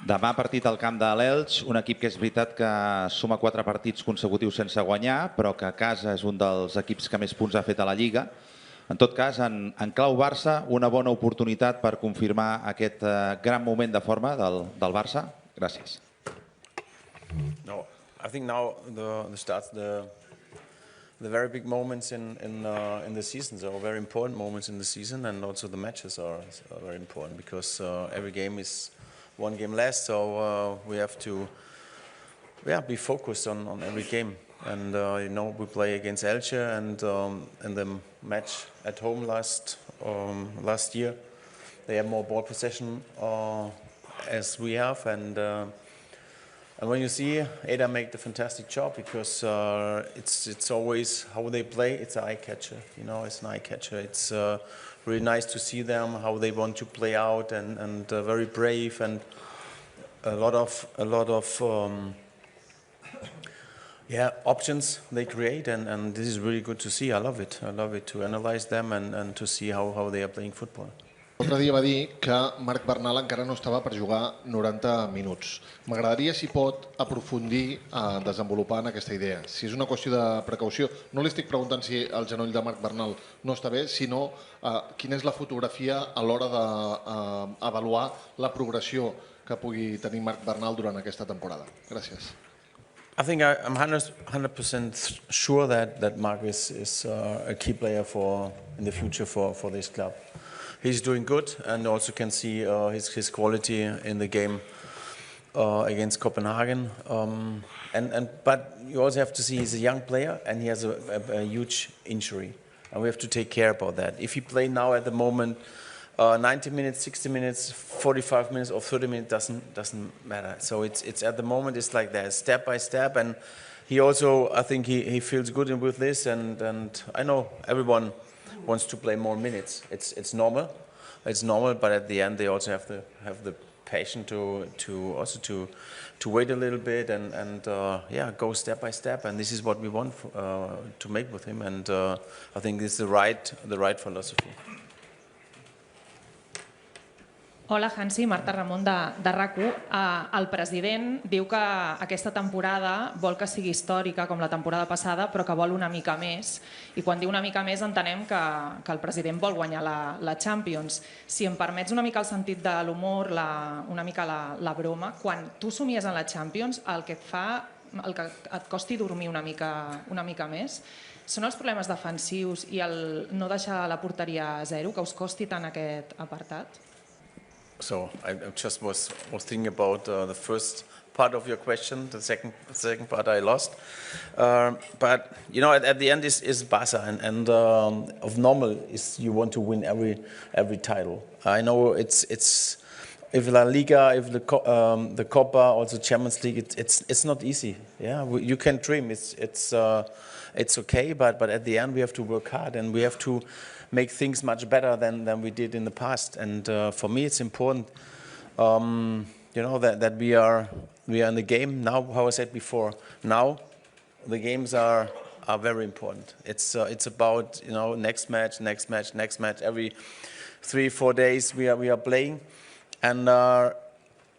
Demà partit al camp de l'Elche, un equip que és veritat que suma 4 partits consecutius sense guanyar, però que a casa és un dels equips que més punts ha fet a la Lliga. En tot cas, en clau Barça, una bona oportunitat per confirmar aquest gran moment de forma del Barça. Gràcies. No, I think now starts the very big moments in the season, so very important moments in the season, and also the matches are very important because every game is one game less, so we have to be focused on every game. And we play against Elche, and in the match at home last year, they have more ball possession as we have, and when you see Ada make the fantastic job, because it's always how they play. It's an eye catcher, it's an eye catcher. It's really nice to see them how they want to play out, and very brave, and a lot of options they create, and this is really good to see. I love it. I love it to analyze them and to see how they are playing football. L'altre dia va dir que Marc Bernal encara no estava per jugar 90 minuts. M'agradaria, si pot, aprofundir a desenvolupar en aquesta idea. Si és una qüestió de precaució, no li estic preguntant si el genoll de Marc Bernal no està bé, sinó quina és la fotografia a l'hora d'avaluar la progressió que pugui tenir Marc Bernal durant aquesta temporada. Gràcies. I think I'm 100% sure that Marc is a key player in the future for this club. He's doing good, and also can see his quality in the game against Copenhagen. But you also have to see he's a young player, and he has a huge injury, and we have to take care about that. If he play now at the moment 90 minutes, 60 minutes, 45 minutes, or 30 minutes, doesn't matter. So it's at the moment it's like that, step by step, and he also, I think he feels good with this, and I know everyone wants to play more minutes. It's normal. It's normal, but at the end they also have the passion to wait a little bit and go step by step. And this is what we want to make with him. And I think this is the right philosophy. Hola, HANSI, Marta Ramon de RAC1. El president diu que aquesta temporada vol que sigui històrica com la temporada passada, però que vol una mica més. I quan diu una mica més entenem que el president vol guanyar la Champions. Si em permets una mica el sentit de l'humor, una mica la broma, quan tu somies en la Champions, el que et costi dormir una mica més, són els problemes defensius i el no deixar la porteria a zero, que us costi tant aquest apartat? So I just was thinking about the first part of your question. The second part I lost. But at the end is Barça, and of normal is you want to win every title. I know it's if La Liga, if the Copa, also Champions League, it's not easy. Yeah, you can dream. It's okay, but at the end we have to work hard, and we have to make things much better than we did in the past. And for me, it's important, that we are in the game now. How I said before, now the games are very important. It's about next match. Every 3-4 days we are playing, and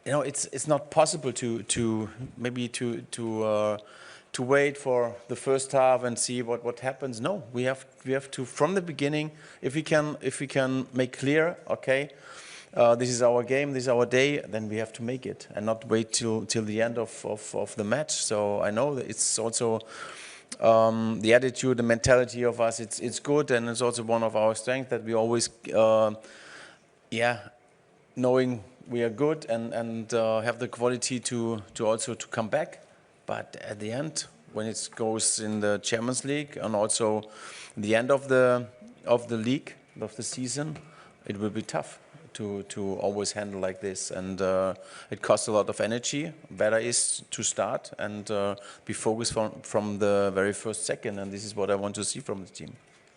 it's not possible to wait for the first half and see what happens. No, we have to from the beginning. If we can make clear, okay, this is our game, this is our day, then we have to make it and not wait till the end of the match. So I know that it's also the attitude, the mentality of us. It's good, and it's also one of our strengths that we always, knowing we are good and have the quality to also to come back. But at the end, when it goes in the Champions League and also the end of the league, of the season, it will be tough to always handle like this. And it costs a lot of energy. Better is to start and be focused from the very first second. And this is what I want to see from the team.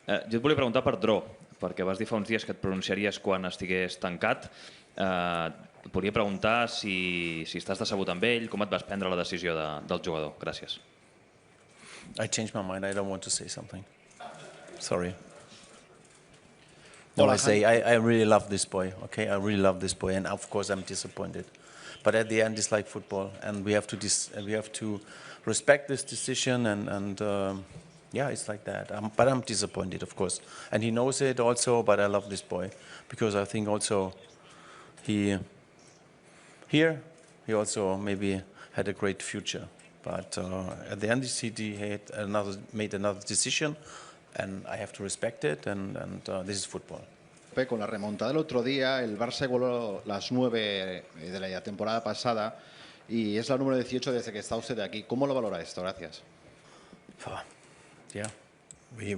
Jo et volia preguntar per Dro, perquè vas dir fa uns dies que et pronunciaries quan estigués tancat. Et volia preguntar si estàs decebut amb ell, com et vas prendre la decisió del jugador. Gràcies. I changed my mind. I don't want to say something. Sorry. I really love this boy. Okay, I really love this boy, and of course I'm disappointed. But at the end, it's like football, and we have to respect this decision. Yeah, it's like that. But I'm disappointed, of course, and he knows it also. But I love this boy because I think also he also maybe had a great future. But at the end, he had made another decision, and I have to respect it. And this is football. Con la remontada del otro día, el Barça igualó las 9 de la temporada pasada y es la número 18 desde que está usted aquí. ¿Cómo lo valora esto? Gracias. Yeah, we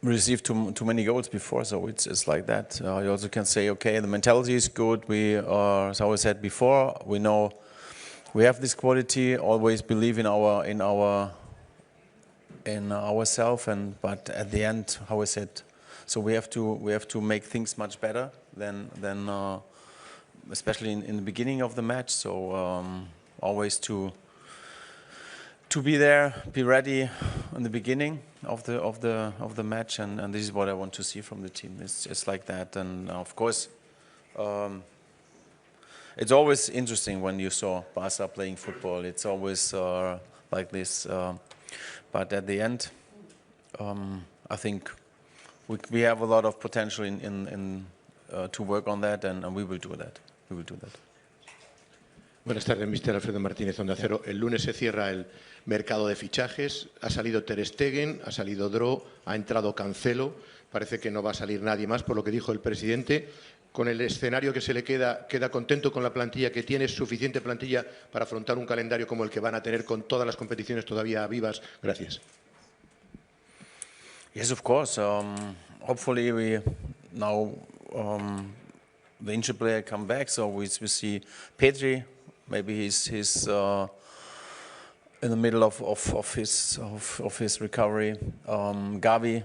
received too many goals before, so it's like that. You also can say, okay, the mentality is good. We are, as I said before, we know we have this quality. Always believe in ourselves, but at the end, how I said, so we have to make things much better than especially in the beginning of the match. So always to be there, be ready in the beginning of the match, and this is what I want to see from the team. It's just like that, and of course, it's always interesting when you saw Barça playing football. It's always like this, but at the end, I think we have a lot of potential to work on that, and we will do that. We will do that. Buenas tardes, Mr. Alfredo Martínez, Onda Cero. El lunes se cierra el mercado de fichajes. Ha salido Ter Stegen, ha salido Dro, ha entrado Cancelo. Parece que no va a salir nadie más, por lo que dijo el presidente. Con el escenario que se le queda contento con la plantilla que tiene, suficiente plantilla para afrontar un calendario como el que van a tener con todas las competiciones todavía vivas. Gracias. Yes, of course. Hopefully, we now the injured player come back, so we see Pedri. Maybe he's in the middle of his recovery. Gavi,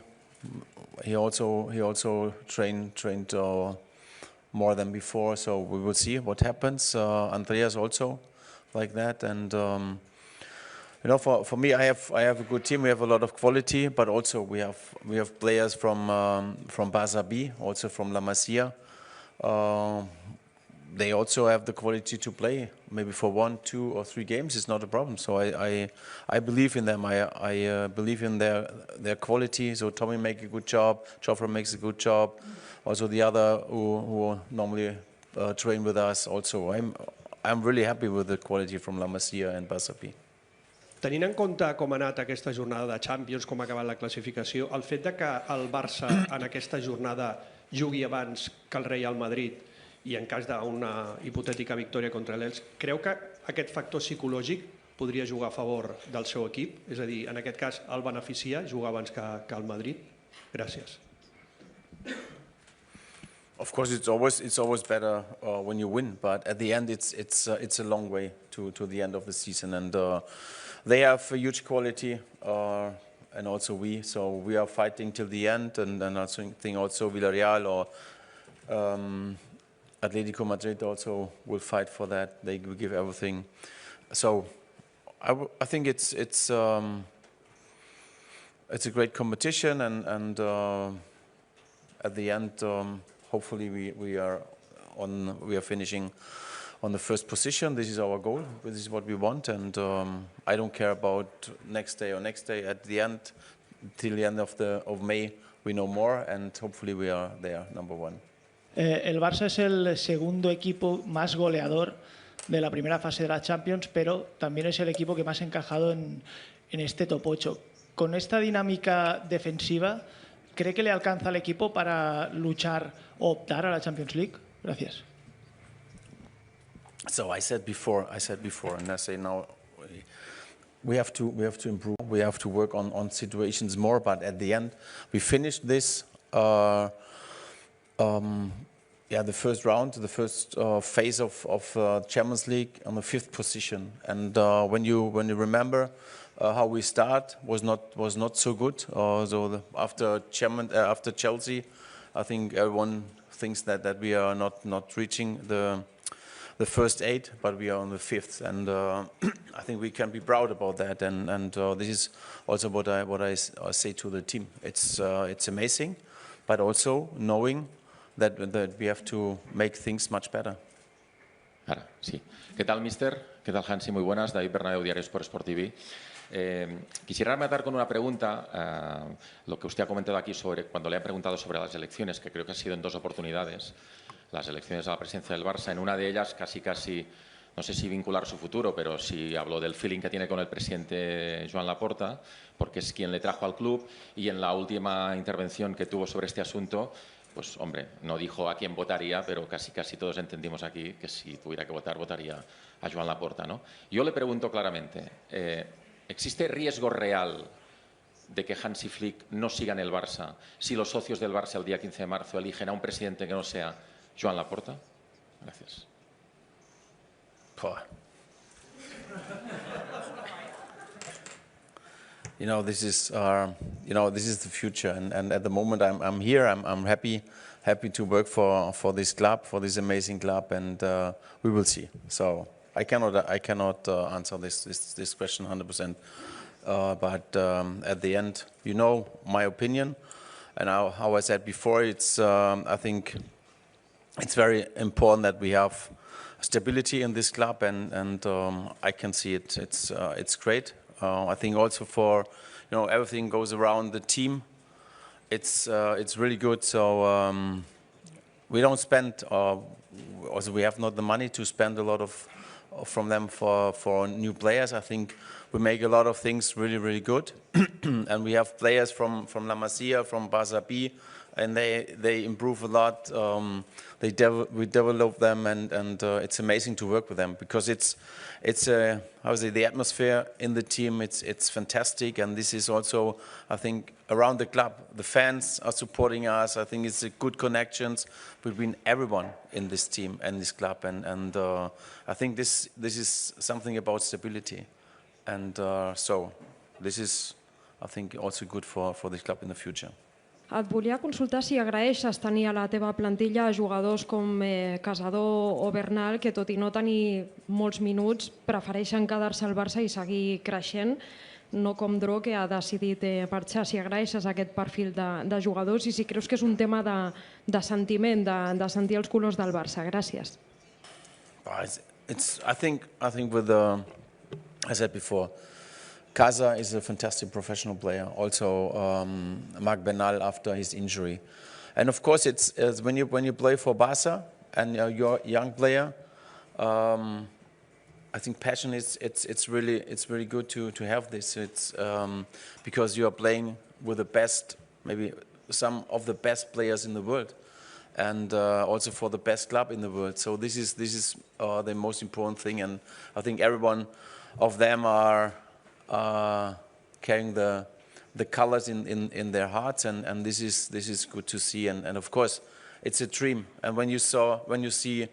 he also trained more than before, so we will see what happens. Andreas also like that, and you know, for me, I have a good team. We have a lot of quality, but also we have players from Barça B, also from La Masia. They also have the quality to play. Maybe for 1, 2, or 3 games, it's not a problem. So I believe in them. I believe in their quality. So Tommy makes a good job. Joffre makes a good job. Also the other who normally train with us. Also, I'm really happy with the quality from La Masia and Barça B. Tenint en compte com ha anat aquesta jornada de Champions, com ha acabat la classificació, el fet de que el Barça en aquesta jornada jugui abans que el Real Madrid i en cas d'una hipotètica victòria contra l'Elche, creu que aquest factor psicològic podria jugar a favor del seu equip? És a dir, en aquest cas el beneficia jugar abans que el Madrid? Gràcies. Of course, it's always better when you win, but at the end, it's a long way to the end of the season, and they have a huge quality, and also so we are fighting till the end, and I think also Villarreal or Atletico Madrid also will fight for that. They will give everything. So I think it's a great competition, and at the end, hopefully we are finishing on the first position. This is our goal. This is what we want, and I don't care about next day or next day. At the end, till the end of May, we know more, and hopefully we are there, number 1. El Barça es el segundo equipo más goleador de la primera fase de la Champions, pero también es el equipo que más ha encajado en este top 8. Con esta dinámica defensiva, ¿cree que le alcanza al equipo para luchar o optar a la Champions League? Gracias. So I said before, and I say now, we have to improve. We have to work on situations more. But at the end, we finished this. The first round, the first phase of Champions League on the 5th position. And when you remember how we start was not so good. So after Chelsea, I think everyone thinks that we are not reaching the first 8, but we are on the 5th, and I think we can be proud about that. And this is also what I say to the team. It's amazing, but also knowing that we have to make things much better. Ahora, sí. ¿Qué tal, mister? ¿Qué tal, Hansi? Muy buenas. David Bernal, Diario Sport TV. Quisiera rematar con una pregunta, lo que usted ha comentado aquí sobre cuando le han preguntado sobre las elecciones, que creo que ha sido en 2 oportunidades, las elecciones a la presidencia del Barça. En una de ellas casi, no sé si vincular su futuro, pero sí habló del feeling que tiene con el presidente Joan Laporta, porque es quien le trajo al club, y en la última intervención que tuvo sobre este asunto, pues hombre, no dijo a quién votaría, pero casi todos entendimos aquí que si tuviera que votar, votaría a Joan Laporta, ¿no? Yo le pregunto claramente, ¿existe riesgo real de que Hansi Flick no siga en el Barça si los socios del Barça el día 15 de marzo eligen a un presidente que no sea Joan Laporta? Gracias. This is the future, and at the moment I'm here. I'm happy to work for this club, for this amazing club, and we will see. So I cannot answer this question 100%. But at the end, you know my opinion, and how I said before, it's I think it's very important that we have stability in this club, and I can see it. It's great. I think also for everything goes around the team. It's really good. So we don't spend, also we have not the money to spend a lot from them for new players. I think we make a lot of things really good, and we have players from La Masia, from Barça B, and they improve a lot. We develop them, and it's amazing to work with them, because it's the atmosphere in the team. It's fantastic, and this is also, I think, around the club. The fans are supporting us. I think it's a good connections between everyone in this team and this club, and I think this is something about stability, and so this is, I think, also good for this club in the future. Et volia consultar si agraeixes tenir a la teva plantilla jugadors com Casador o Bernal, que tot i no tenir molts minuts prefereixen quedar-se al Barça i seguir creixent, no com Dro, que ha decidit marxar. Si agraeixes aquest perfil de jugadors i si creus que és un tema de sentiment, de sentir els colors del Barça. Gràcies. I think with I said before, Casa is a fantastic professional player. Also, Marc Bernal after his injury, and of course, it's when you play for Barça and you're a young player. I think passion it's really good to have this. It's because you are playing with the best, maybe some of the best players in the world, and also for the best club in the world. So this is the most important thing, and I think every one of them are carrying the colors in their hearts, and this is good to see, and of course it's a dream. And when you see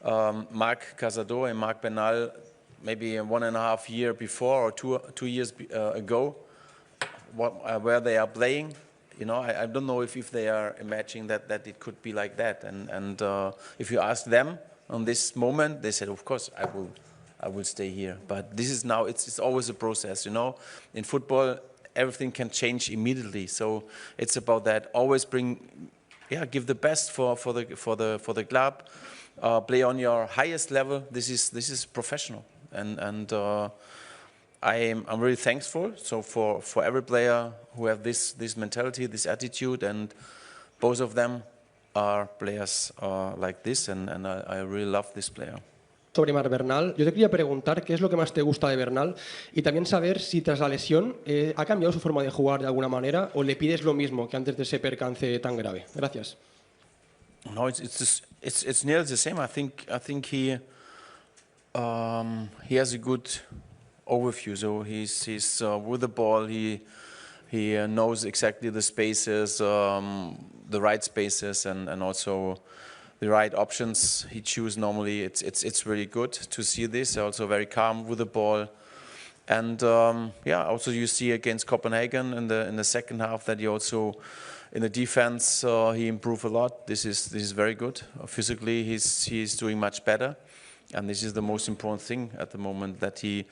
Marc Casador and Marc Bernal maybe 1.5 years before or 2 years ago, where they are playing, I don't know if they are imagining that it could be like that, and if you ask them on this moment, they said, of course I will stay here. But this is now, it's always a process, In football, everything can change immediately. So it's about that. Always give the best for the club. Play on your highest level. This is professional, and I'm really thankful. So for every player who have this mentality, this attitude, and both of them are players like this, and I really love this player. Sobre Marc Bernal, yo te quería preguntar qué es lo que más te gusta de Bernal y también saber si tras la lesión ha cambiado su forma de jugar de alguna manera o le pides lo mismo que antes de ese percance tan grave. Gracias. No, it's nearly the same. I think he has a good overview. So he's with the ball. He knows exactly the spaces, the right spaces, and also the right options he chooses normally. It's really good to see this. Also very calm with the ball, and also you see against Copenhagen in the second half that he also in the defense he improved a lot. This is very good. Physically he's doing much better, and this is the most important thing at the moment, that he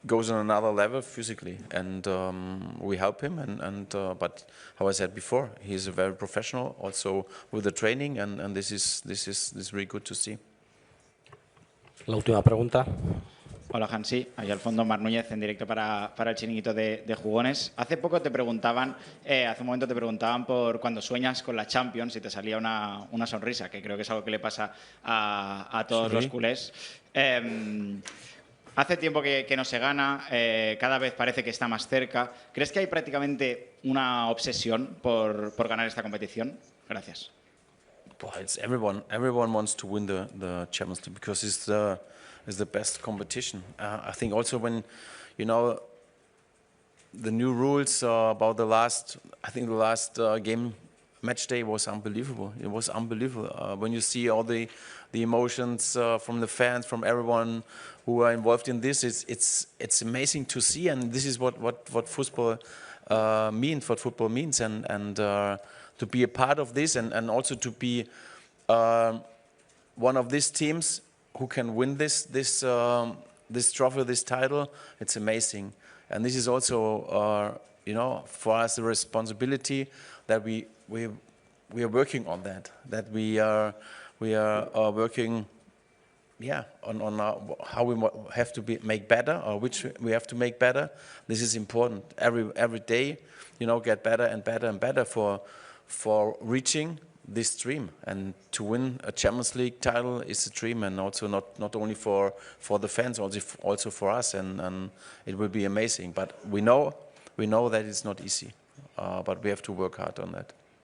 goes on another level physically, and we help him, but how I said before, he's a very professional also with the training, and this is really good to see. La última pregunta. Hola, Hansi. Ahí al fondo, Marc Núñez, en directo para el chiringuito de jugones. Hace poco te preguntaban, hace un momento te preguntaban por cuando sueñas con la Champions y te salía una sonrisa, que creo que es algo que le pasa a todos los culés. Hace tiempo que no se gana, cada vez parece que está más cerca. ¿Crees que hay prácticamente una obsesión por ganar esta competición? Gracias. Well, it's everyone wants to win the Champions League because it's the best competition. I think also when, you know, the new rules about the last game, match day was unbelievable. It was unbelievable. When you see all the emotions from the fans, from everyone who are involved in this, it's amazing to see, and this is what football means, and to be a part of this, and also to be one of these teams who can win this trophy, this title, it's amazing. And this is also, you know, for us a responsibility that we are working on that we are working, yeah, on how we have to make better, or which we have to make better. This is important. Every day, you know, get better and better and better for reaching this dream, and to win a Champions League title is a dream, and also not only for the fans, also for us, and it will be amazing. But we know that it's not easy, but we have to work hard on that.